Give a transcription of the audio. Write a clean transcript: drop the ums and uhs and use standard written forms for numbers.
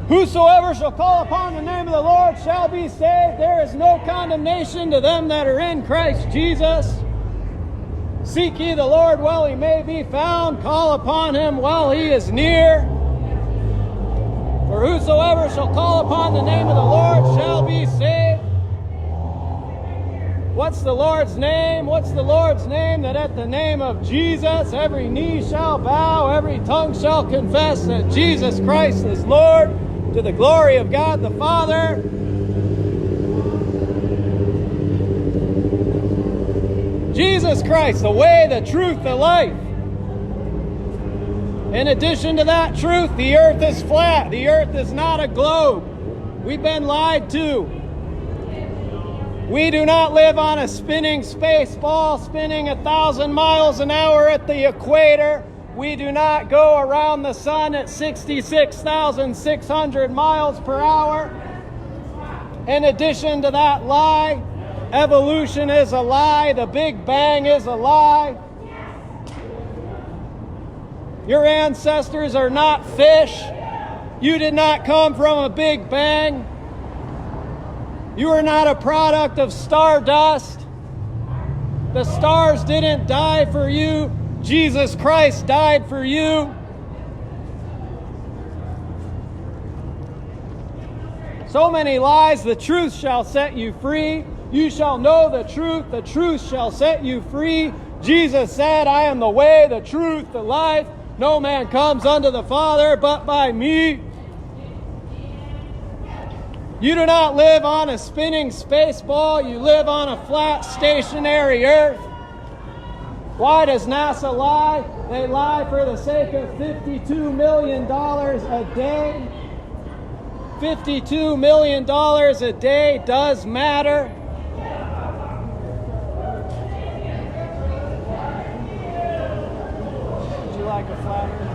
Whosoever shall call upon the name of the Lord shall be saved. There is no condemnation to them that are in Christ Jesus. Seek ye the Lord while he may be found. Call upon him while he is near. For whosoever shall call upon the name of the Lord shall be saved. What's the Lord's name? What's the Lord's name? That at the name of Jesus every knee shall bow, every tongue shall confess that Jesus Christ is Lord, to the glory of God the Father. Jesus Christ, the way, the truth, the life. In addition to that truth, the earth is flat. The earth is not a globe. We've been lied to. We do not live on a spinning space ball spinning 1,000 miles an hour at the equator. We do not go around the sun at 66,600 miles per hour. In addition to that lie, evolution is a lie. The Big Bang is a lie. Your ancestors are not fish. You did not come from a Big Bang. You are not a product of stardust. The stars didn't die for you. Jesus Christ died for you. So many lies. The truth shall set you free. You shall know the truth shall set you free. Jesus said, I am the way, the truth, the life. No man comes unto the Father but by me. You do not live on a spinning space ball. You live on a flat, stationary earth. Why does NASA lie? They lie for the sake of $52 million a day. $52 million a day does matter. Would you like a flatter?